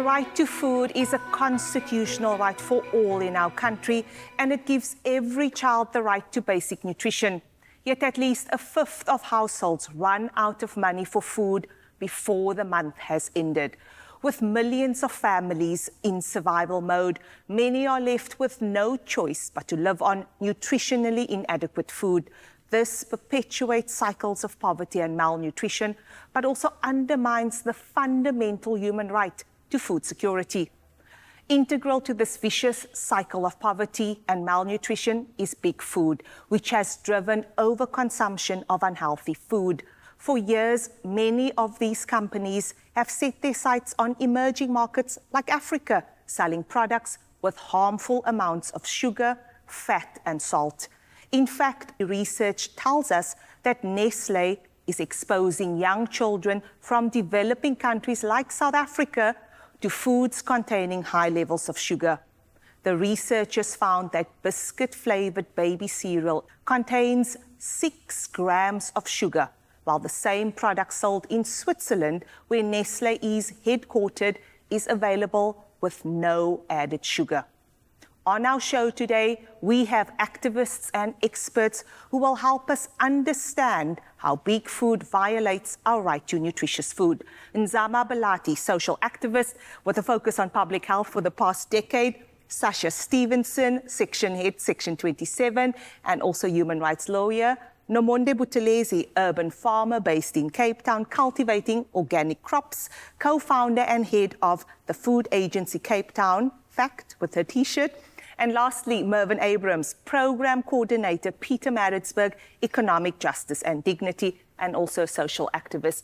right to food is a constitutional right for all in our country, and it gives every child the right to basic nutrition. Yet at least a fifth of households run out of money for food before the month has ended. With millions of families in survival mode, many are left with no choice but to live on nutritionally inadequate food. This perpetuates cycles of poverty and malnutrition, but also undermines the fundamental human right to food security. Integral to this vicious cycle of poverty and malnutrition is big food, which has driven overconsumption of unhealthy food. For years, many of these companies have set their sights on emerging markets like Africa, selling products with harmful amounts of sugar, fat, and salt. In fact, research tells us that Nestlé is exposing young children from developing countries like South Africa to foods containing high levels of sugar. The researchers found that biscuit-flavored baby cereal contains 6 grams of sugar, while the same product sold in Switzerland, where Nestlé is headquartered, is available with no added sugar. On our show today, we have activists and experts who will help us understand how big food violates our right to nutritious food. Nzama Balati, social activist with a focus on public health for the past decade. Sasha Stevenson, section head, Section 27, and also human rights lawyer. Nomonde Buthelezi, urban farmer based in Cape Town, cultivating organic crops, co-founder and head of the food agency Cape Town, Fact, with her T-shirt. And lastly, Mervyn Abrams, program coordinator, Pietermaritzburg, economic justice and dignity, and also social activist.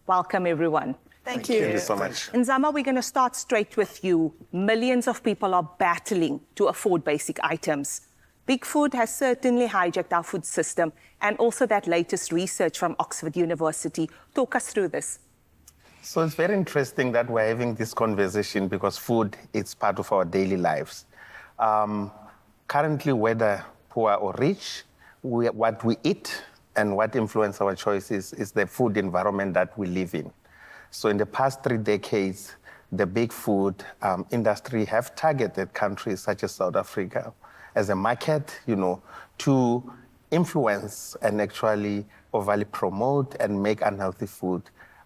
Welcome, everyone. Thank you. Thank you so much. Nzama, we're going to start straight with you. Millions of people are battling to afford basic items. Big food has certainly hijacked our food system, and also that latest research from Oxford University. Talk us through this. So it's very interesting that we're having this conversation because food is part of our daily lives. Currently, whether poor or rich, what we eat and what influences our choices is the food environment that we live in. So in the past 3 decades, the big food industry have targeted countries such as South Africa as a market, to influence and actually overly promote and make unhealthy food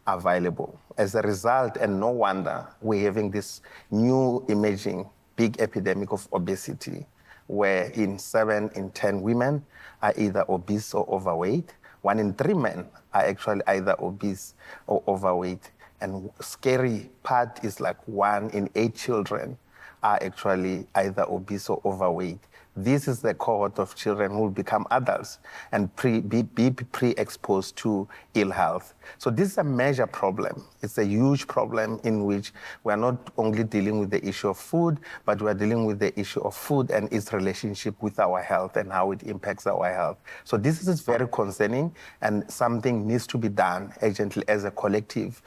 available. As a result, and no wonder, we're having this new emerging big epidemic of obesity, where in 7 in 10 women are either obese or overweight. 1 in 3 men are actually either obese or overweight. And scary part is like 1 in 8 children are actually either obese or overweight. This is the cohort of children who will become adults and be pre-exposed to ill health. So this is a major problem. It's a huge problem in which we are not only dealing with the issue of food, but we are dealing with the issue of food and its relationship with our health and how it impacts our health. So this is very concerning, and something needs to be done urgently as a collective,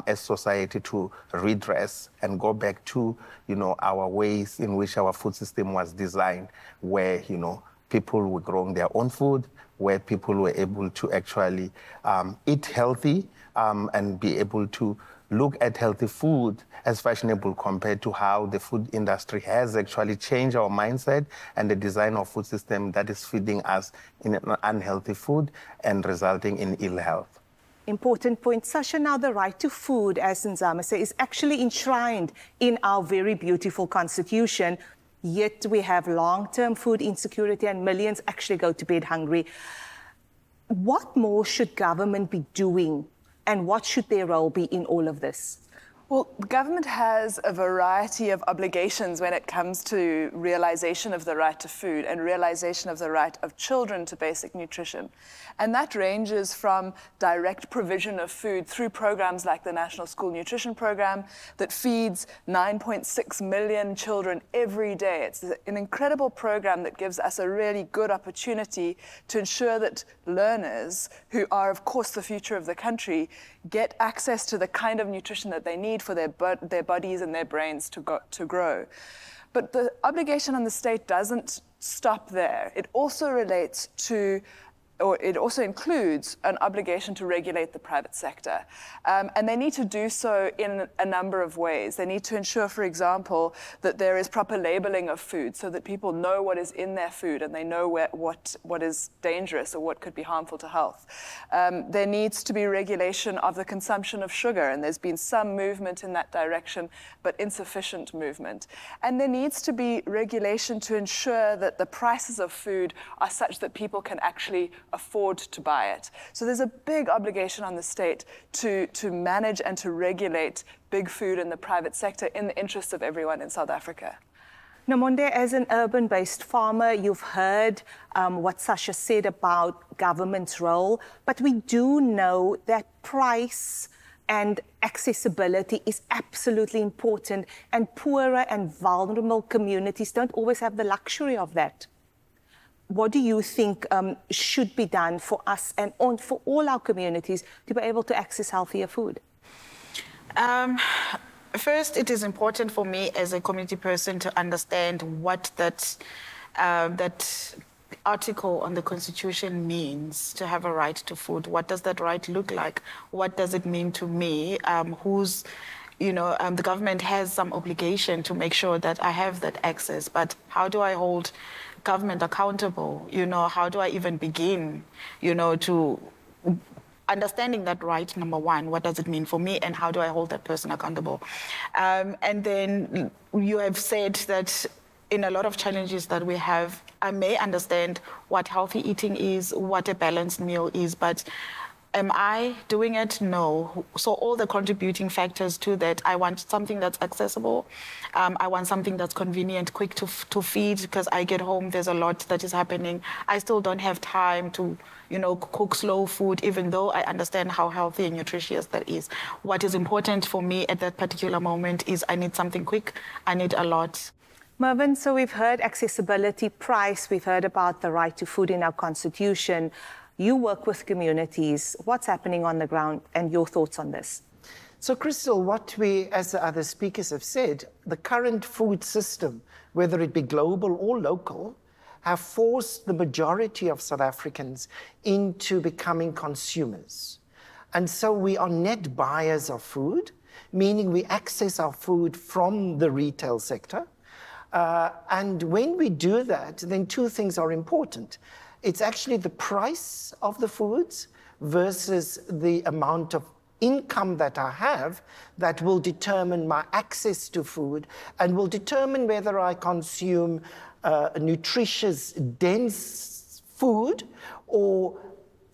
as society, to redress and go back to our ways in which our food system was designed, where people were growing their own food, where people were able to actually eat healthy and be able to look at healthy food as fashionable compared to how the food industry has actually changed our mindset and the design of food system that is feeding us in an unhealthy food and resulting in ill health. Important point. Sasha, now the right to food, as Nzama said, is actually enshrined in our very beautiful constitution, yet we have long-term food insecurity and millions actually go to bed hungry. What more should government be doing, and what should their role be in all of this? Well, the government has a variety of obligations when it comes to realization of the right to food and realization of the right of children to basic nutrition. And that ranges from direct provision of food through programs like the National School Nutrition Program that feeds 9.6 million children every day. It's an incredible program that gives us a really good opportunity to ensure that learners, who are, of course, the future of the country, get access to the kind of nutrition that they need for their bodies and their brains to grow. But the obligation on the state doesn't stop there. It also relates to or it also includes an obligation to regulate the private sector. And they need to do so in a number of ways. They need to ensure, for example, that there is proper labeling of food so that people know what is in their food and they know what is dangerous or what could be harmful to health. There needs to be regulation of the consumption of sugar, and there's been some movement in that direction, but insufficient movement. And there needs to be regulation to ensure that the prices of food are such that people can actually afford to buy it. So there's a big obligation on the state to manage and to regulate big food in the private sector in the interest of everyone in South Africa. Nomonde, as an urban-based farmer, you've heard what Sasha said about government's role, but we do know that price and accessibility is absolutely important, and poorer and vulnerable communities don't always have the luxury of that. What do you think should be done for us and for all our communities to be able to access healthier food? First, it is important for me as a community person to understand what that article on the Constitution means, to have a right to food. What does that right look like? What does it mean to me? The government has some obligation to make sure that I have that access, but how do I hold government accountable? How do I even begin, to understanding that right, number one, what does it mean for me and how do I hold that person accountable? And then you have said that in a lot of challenges that we have, I may understand what healthy eating is, what a balanced meal is, but am I doing it? No. So all the contributing factors to that, I want something that's accessible. I want something that's convenient, quick to feed, because I get home, there's a lot that is happening. I still don't have time to, cook slow food, even though I understand how healthy and nutritious that is. What is important for me at that particular moment is I need something quick, I need a lot. Mervyn, so we've heard accessibility, price, we've heard about the right to food in our Constitution. You work with communities. What's happening on the ground and your thoughts on this? So, Crystal, what we, as the other speakers have said, the current food system, whether it be global or local, have forced the majority of South Africans into becoming consumers. And so we are net buyers of food, meaning we access our food from the retail sector. And when we do that, then two things are important. It's actually the price of the foods versus the amount of income that I have that will determine my access to food and will determine whether I consume nutritious, dense food or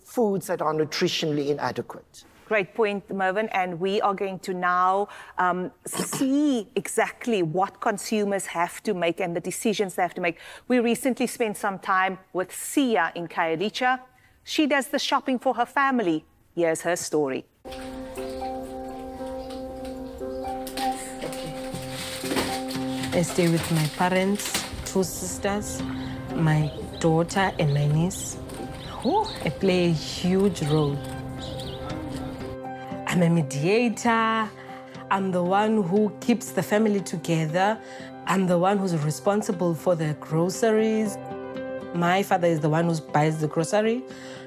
foods that are nutritionally inadequate. Great point, Mervyn, and we are going to now see exactly what consumers have to make and the decisions they have to make. We recently spent some time with Sia in Khayelitsha. She does the shopping for her family. Here's her story. I stay with my parents, two sisters, my daughter and my niece. I play a huge role. I'm a mediator. I'm the one who keeps the family together. I'm the one who's responsible for the groceries. My father is the one who buys the grocery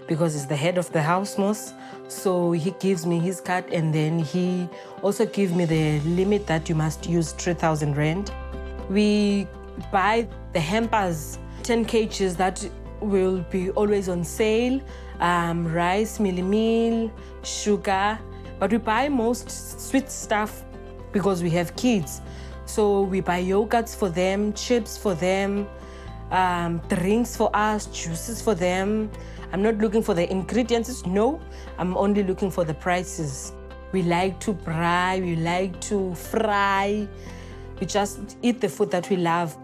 because he's the head of the house most. So he gives me his card and then he also gives me the limit that you must use 3,000 rand. We buy the hampers, 10 kgs that will be always on sale, rice, meal, sugar. But we buy most sweet stuff because we have kids. So we buy yogurts for them, chips for them, drinks for us, juices for them. I'm not looking for the ingredients, no. I'm only looking for the prices. We like to braai, we like to fry. We just eat the food that we love.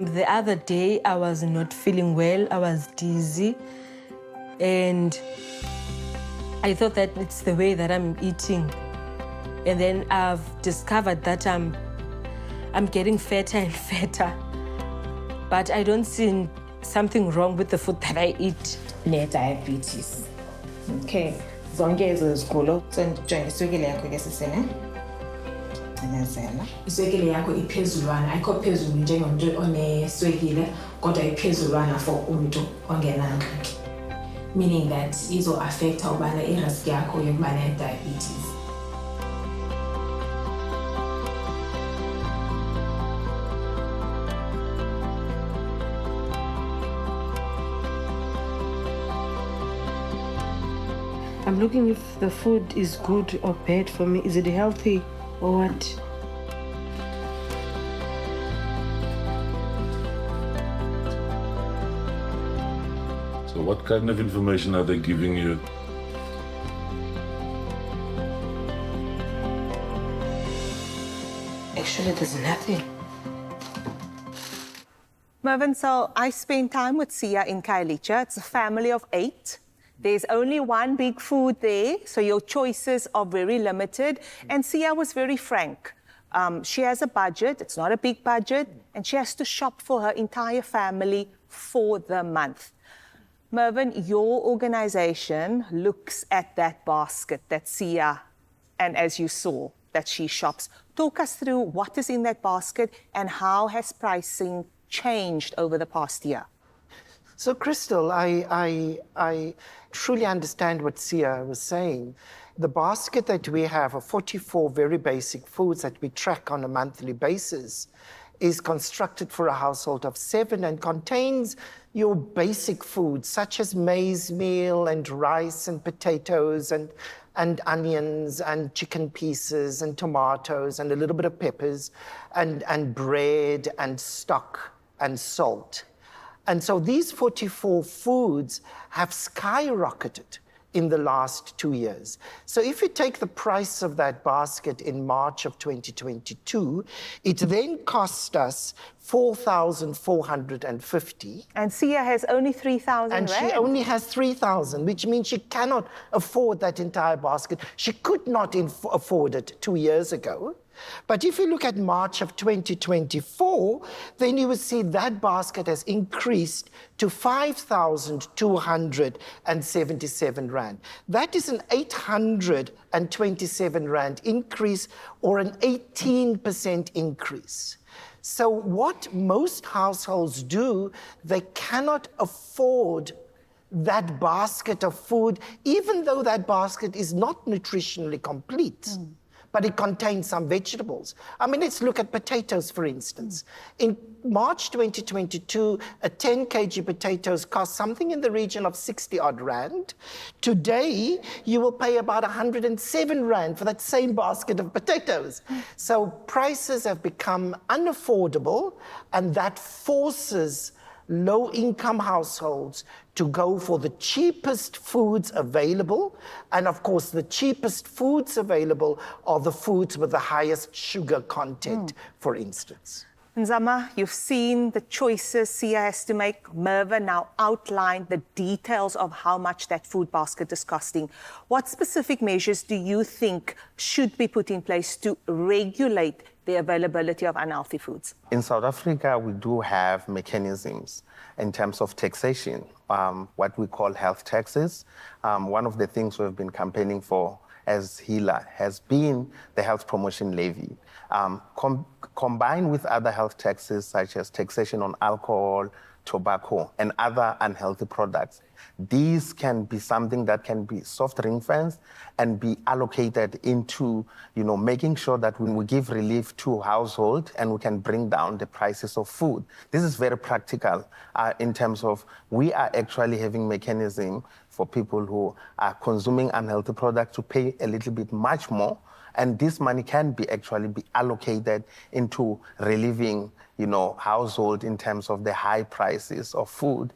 The other day, I was not feeling well, I was dizzy. And I thought that it's the way that I'm eating. And then I've discovered that I'm getting fatter and fatter. But I don't see something wrong with the food that I eat. Ne-diabetes. Okay. Zonke ezo zigulo sendijonge iswekile yakho ke sisene. Cinezela. Iswekile yakho iphezulwana, ayikho phezulu njengomuntu oneswekile, kodwa iphezulwana for umuntu ongenangxaki. meaning that izo-affecta ubana i-risk yakho yokuba ne-diabetes. I'm looking if the food is good or bad for me. Is it healthy or what? So what kind of information are they giving you? Actually, there's nothing. Mervyn, so I spent time with Sia in Khayelitsha. It's a family of 8. There's only one big food there, so your choices are very limited. And Sia was very frank. She has a budget, it's not a big budget, and she has to shop for her entire family for the month. Mervyn, your organization looks at that basket that Sia, and as you saw, that she shops. Talk us through what is in that basket and how has pricing changed over the past year? So, Crystal, I truly understand what Sia was saying. The basket that we have of 44 very basic foods that we track on a monthly basis is constructed for a household of 7 and contains your basic foods such as maize meal and rice and potatoes and onions and chicken pieces and tomatoes and a little bit of peppers and bread and stock and salt. And so these 44 foods have skyrocketed in the last 2 years. So if you take the price of that basket in March of 2022, it then cost us 4,450. And Sia has only 3,000 And rand. she only has 3,000, which means she cannot afford that entire basket. She could not afford it 2 years ago. But if you look at March of 2024, then you will see that basket has increased to 5,277 rand. That is an 827 rand increase, or an 18% increase. So what most households do, they cannot afford that basket of food, even though that basket is not nutritionally complete. But it contains some vegetables. I mean, let's look at potatoes, for instance. In March 2022, a 10 kg potatoes cost something in the region of 60 odd rand. Today, you will pay about 107 rand for that same basket of potatoes. So prices have become unaffordable, and that forces low-income households to go for the cheapest foods available. And of course, the cheapest foods available are the foods with the highest sugar content, for instance. Nzama, you've seen the choices Sia has to make. Mervyn now outlined the details of how much that food basket is costing. What specific measures do you think should be put in place to regulate the availability of unhealthy foods? In South Africa, we do have mechanisms in terms of taxation, what we call health taxes. One of the things we've been campaigning for as HEALA has been the health promotion levy. Combined with other health taxes such as taxation on alcohol, tobacco, and other unhealthy products. These can be something that can be soft ring-fenced and be allocated into, making sure that when we give relief to households and we can bring down the prices of food. This is very practical in terms of we are actually having mechanism for people who are consuming unhealthy products to pay a little bit much more. And this money can be actually be allocated into relieving, household in terms of the high prices of food.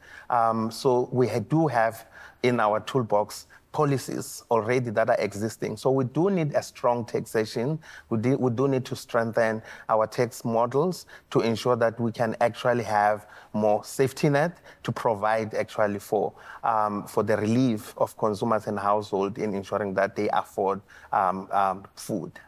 So we do have in our toolbox policies already that are existing. So we do need a strong taxation. We do need to strengthen our tax models to ensure that we can actually have more safety net to provide actually for the relief of consumers and households in ensuring that they afford food.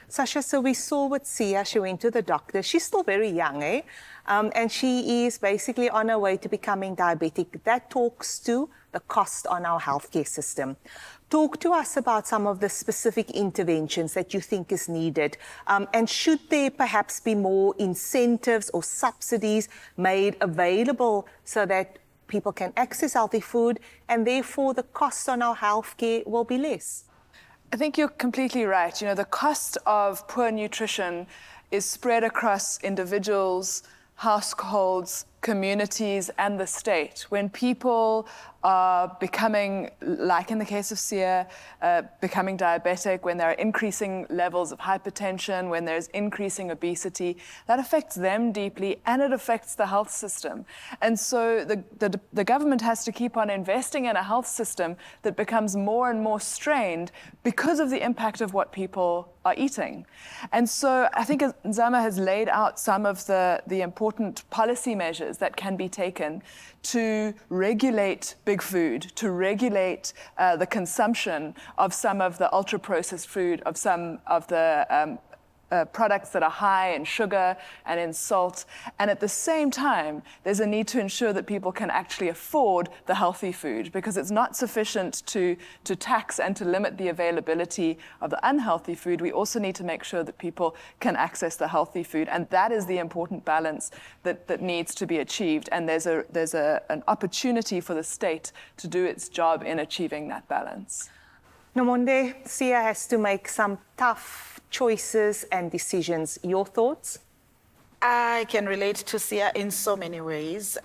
Sasha, so we saw with Sia, she went to the doctor. She's still very young, eh? And she is basically on her way to becoming diabetic. That talks to the cost on our healthcare system. Talk to us about some of the specific interventions that you think is needed. And should there perhaps be more incentives or subsidies made available so that people can access healthy food, and therefore the cost on our healthcare will be less. I think you're completely right. You know, the cost of poor nutrition is spread across individuals, households, communities, and the state. When people are becoming, like in the case of Sia, becoming diabetic, when there are increasing levels of hypertension, when there's increasing obesity, that affects them deeply and it affects the health system. And so the government has to keep on investing in a health system that becomes more and more strained because of the impact of what people are eating. And so I think Nzama has laid out some of the important policy measures that can be taken to regulate big food, to regulate the consumption of some of the ultra-processed food, of some of the products that are high in sugar and in salt. And at the same time, there's a need to ensure that people can actually afford the healthy food, because it's not sufficient to tax and to limit the availability of the unhealthy food. We also need to make sure that people can access the healthy food. And that is the important balance that needs to be achieved. And there's an opportunity for the state to do its job in achieving that balance. Nomonde, Sia has to make some tough choices and decisions. Your thoughts? I can relate to Sia in so many ways.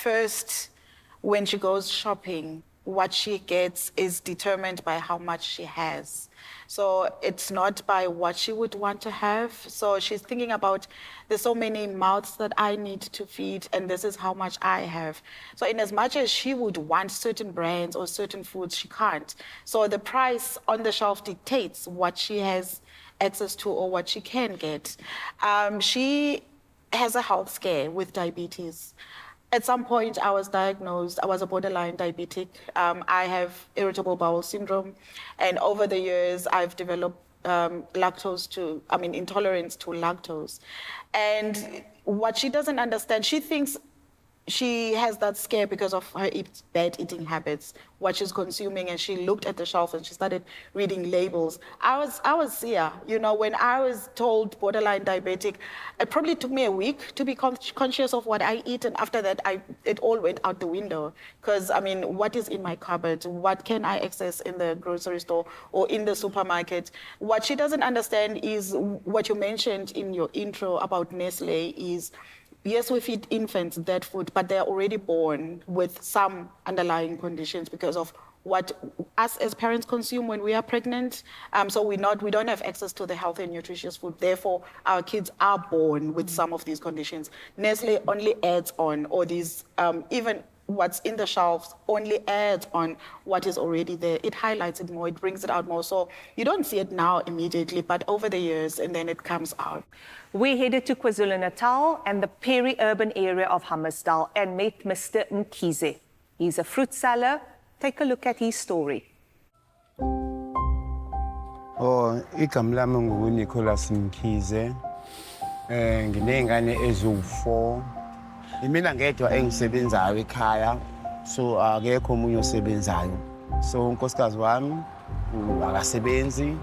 First, when she goes shopping, what she gets is determined by how much she has. So it's not by what she would want to have. So she's thinking about, there's so many mouths that I need to feed, and this is how much I have. So in as much as she would want certain brands or certain foods, she can't. So the price on the shelf dictates what she has access to or what she can get. She has a health scare with diabetes. At some point, I was diagnosed, I was a borderline diabetic. I have irritable bowel syndrome. And over the years, I've developed intolerance to lactose. And what she doesn't understand, she thinks she has that scare because of her bad eating habits, what she's consuming, and she looked at the shelf and she started reading labels. I was Sia, you know, when I was told borderline diabetic, it probably took me a week to be conscious of what I eat, and after that, it all went out the window. Because, I mean, what is in my cupboard? What can I access in the grocery store or in the supermarket? What she doesn't understand is what you mentioned in your intro about Nestle is, yes, we feed infants that food, but they're already born with some underlying conditions because of what us as parents consume when we are pregnant. So we don't have access to the healthy and nutritious food. Therefore, our kids are born with some of these conditions. Nestle only adds on, or these, even what's in the shelves only adds on what is already there. It highlights it more, it brings it out more. So you don't see it now immediately, but over the years, and then it comes out. We headed to KwaZulu-Natal and the peri-urban area of Hammersdal and met Mr. Mkhize. He's a fruit seller. Take a look at his story. Igama lami nguNicholas Mkhize. Nginengane eziwu-4. Mina ngedwa engisebenzayo ekhaya, so akekho omunye osebenzayo. So unkosikazi wami akasebenzi,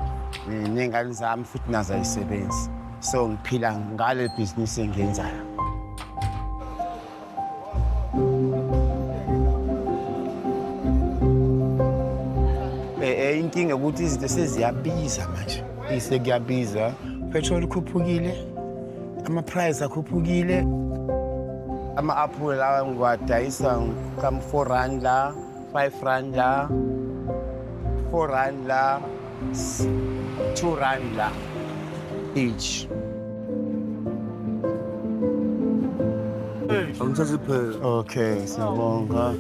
nengane zami futhi nazo ayisebenzi. So ngiphila ngale business engiyenzayo. Inkinga ukuthi izinto seziyabiza manje. Sekuyabiza, petrol ikhuphukile, ama-price akhuphukile. Ama-apple lawa ngiwadayisa ka-4 rand la, 5 rand la, 4 rand la, 2 rand la each. Okay, siyabonga.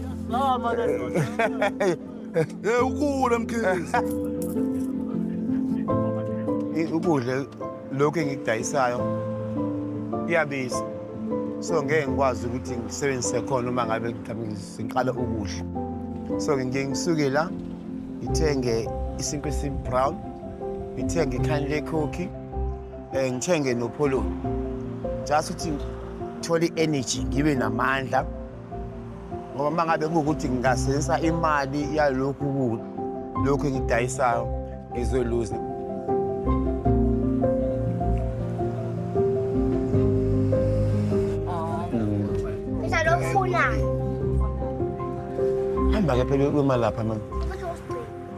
Ukhula Mkhize. Ukudla lokhu engikudayisayo kuyabiza. So ngeke ngikwazi ukuthi ngisebenzise khona uma ngabe ngiqala ukudla. So ngisuke la ngithenge isinkwe brown, ngithenge icandy cookie, ngithenge nopolo. Just ukuthi ngithole energy, ngibe namandla. Ngoba mangabe ukuthi ngingasebenzisa imali yalokhu engikudayisayo ngizoluza. hamba ke phela uma lapha mama.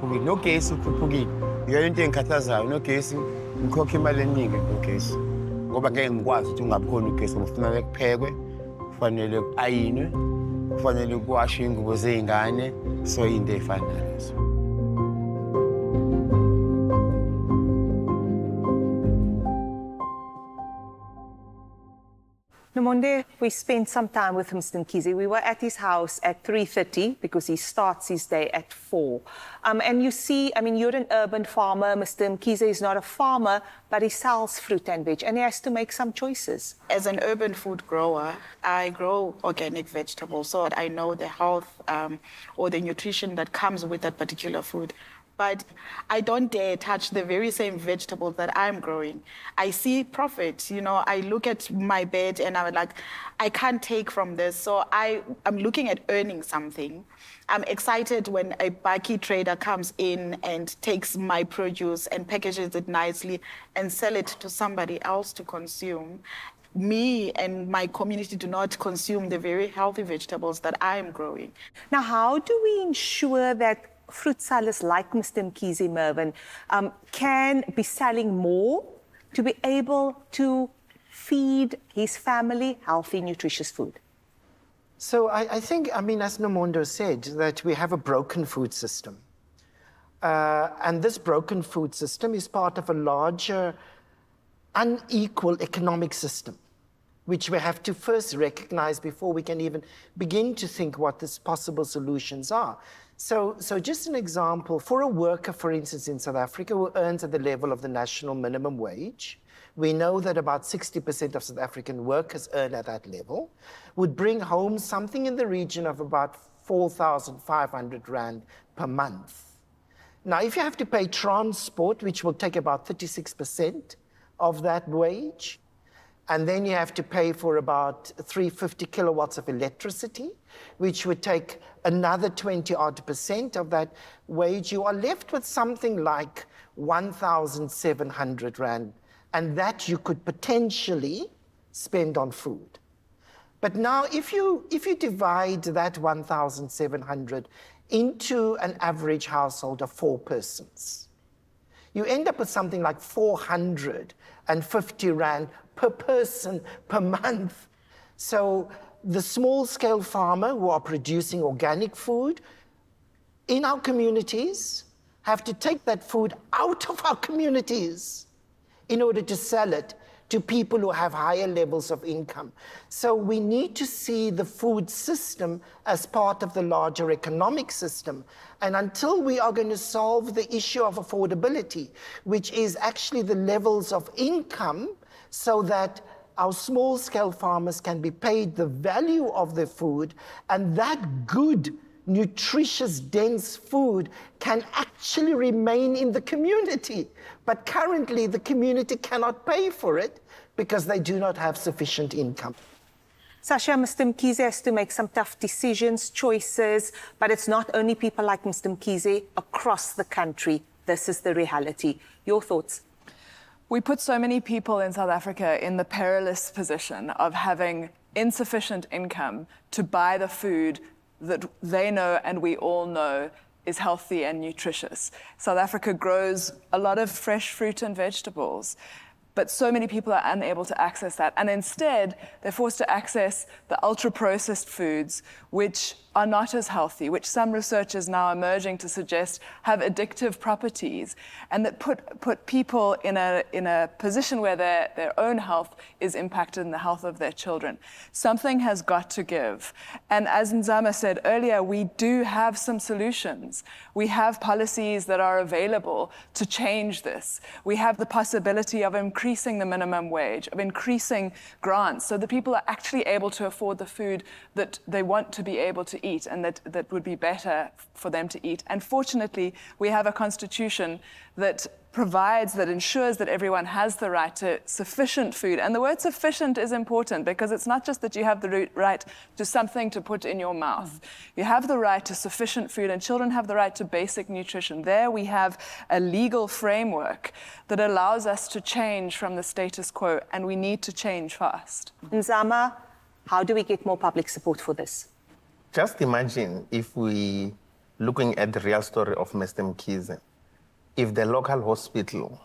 Phukile nogesi uphuphukile. Iyo into engikhathazayo nogesi ngikhokha imali eningi ngogesi. Ngoba ngeke ngikwazi ukuthi ungabukhona ugesi ngokufanele kuphekwe, kufanele ayinwe, kufanele kuwashwe ingubo zezingane, so into efana nalezo. Nomonde, we spent some time with Mr. Mkhize. We were at his house at 3:30 because he starts his day at 4. And you see, I mean, you're an urban farmer. Mr. Mkhize is not a farmer, but he sells fruit and veg, and he has to make some choices. As an urban food grower, I grow organic vegetables, so I know the health or the nutrition that comes with that particular food. But I don't dare touch the very same vegetables that I'm growing. I see profit, you know, I look at my bed and I'm like, I can't take from this. So I'm looking at earning something. I'm excited when a Baki trader comes in and takes my produce and packages it nicely and sell it to somebody else to consume. Me and my community do not consume the very healthy vegetables that I'm growing. Now, how do we ensure that fruit sellers like Mr. Mkhize, Mervyn, can be selling more to be able to feed his family healthy, nutritious food? So I think, I mean, as Nomondo said, that we have a broken food system. And this broken food system is part of a larger, unequal economic system, which we have to first recognize before we can even begin to think what the possible solutions are. So just an example, for a worker, for instance, in South Africa who earns at the level of the national minimum wage, we know that about 60% of South African workers earn at that level, would bring home something in the region of about 4,500 Rand per month. Now, if you have to pay transport, which will take about 36% of that wage, and then you have to pay for about 350 kilowatts of electricity, which would take another 20-odd% of that wage, you are left with something like 1,700 Rand, and that you could potentially spend on food. But now, if you divide that 1,700 into an average household of 4 persons, you end up with something like 450 Rand per person per month. So the small-scale farmer who are producing organic food in our communities have to take that food out of our communities in order to sell it to people who have higher levels of income. So we need to see the food system as part of the larger economic system. And until we are going to solve the issue of affordability, which is actually the levels of income, so that our small-scale farmers can be paid the value of their food, and that good, nutritious, dense food can actually remain in the community. But currently, the community cannot pay for it because they do not have sufficient income. Sasha, Mr. Mkhize has to make some tough decisions, choices, but it's not only people like Mr. Mkhize across the country. This is the reality. Your thoughts? We put so many people in South Africa in the perilous position of having insufficient income to buy the food that they know and we all know is healthy and nutritious. South Africa grows a lot of fresh fruit and vegetables, but so many people are unable to access that. And instead, they're forced to access the ultra-processed foods, which are not as healthy, which some researchers now are emerging to suggest have addictive properties, and that put people in a position where their own health is impacted and the health of their children. Something has got to give. And as Nzama said earlier, we do have some solutions. We have policies that are available to change this. We have the possibility of increasing the minimum wage, of increasing grants, so that people are actually able to afford the food that they want to be able to eat and that would be better for them to eat. And fortunately, we have a constitution that ensures that everyone has the right to sufficient food. And the word sufficient is important because it's not just that you have the right to something to put in your mouth. You have the right to sufficient food, and children have the right to basic nutrition. There we have a legal framework that allows us to change from the status quo, and we need to change fast. Nzama, how do we get more public support for this? Just imagine if we, looking at the real story of Mr. Mkhize, if the local hospital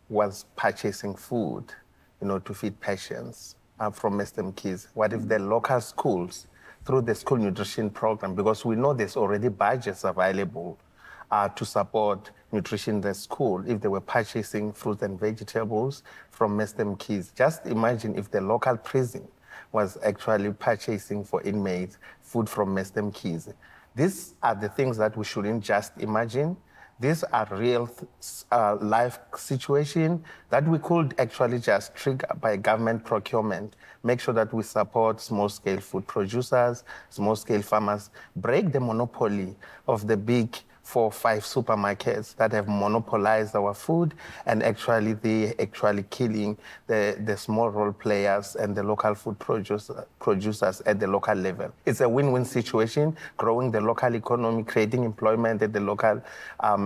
was purchasing food, to feed patients from Mr. Mkhize, what if the local schools, through the school nutrition program, because we know there's already budgets available to support nutrition in the school, if they were purchasing fruits and vegetables from Mr. Mkhize. Just imagine if the local prison was actually purchasing for inmates food from Mr. Mkhize. These are the things that we shouldn't just imagine. These are real life situations that we could actually just trigger by government procurement, make sure that we support small-scale food producers, small-scale farmers, break the monopoly of the big 4 or 5 supermarkets that have monopolized our food, and actually they actually killing the small role players and the local food producers at the local level. It's a win-win situation, growing the local economy, creating employment at the local,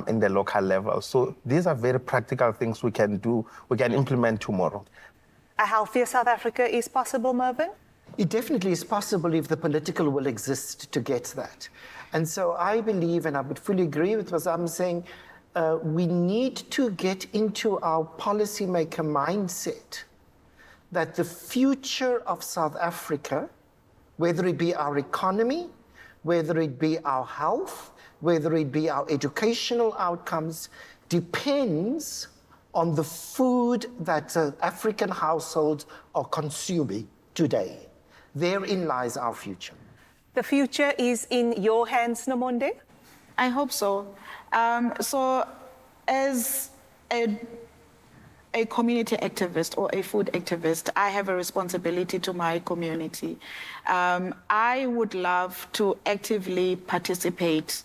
in the local level. So these are very practical things we can do, we can implement tomorrow. A healthier South Africa is possible, Mervyn? It definitely is possible if the political will exists to get that. And so I believe, and I would fully agree with what I'm saying, we need to get into our policymaker mindset that the future of South Africa, whether it be our economy, whether it be our health, whether it be our educational outcomes, depends on the food that African households are consuming today. Therein lies our future. The future is in your hands, Nomonde? I hope so. So as a community activist or a food activist, I have a responsibility to my community. I would love to actively participate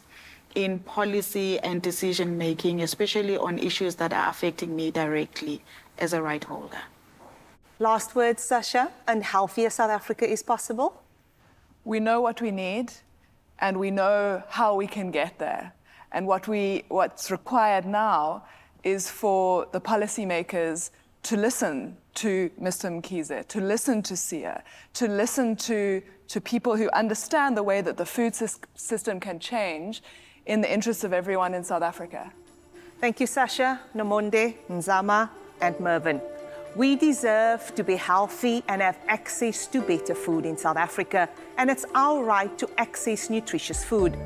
in policy and decision-making, especially on issues that are affecting me directly as a right holder. Last words, Sasha. A healthier South Africa is possible? We know what we need, and we know how we can get there. And what's required now is for the policymakers to listen to Mr. Mkhize, to listen to Sia, to listen to people who understand the way that the food system can change in the interests of everyone in South Africa. Thank you, Sasha, Nomonde, Nzama, and Mervyn. We deserve to be healthy and have access to better food in South Africa, and it's our right to access nutritious food.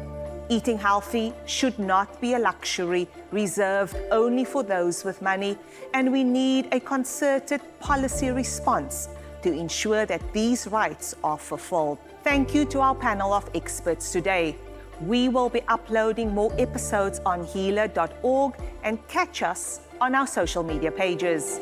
Eating healthy should not be a luxury reserved only for those with money, and we need a concerted policy response to ensure that these rights are fulfilled. Thank you to our panel of experts today. We will be uploading more episodes on healer.org, and catch us on our social media pages.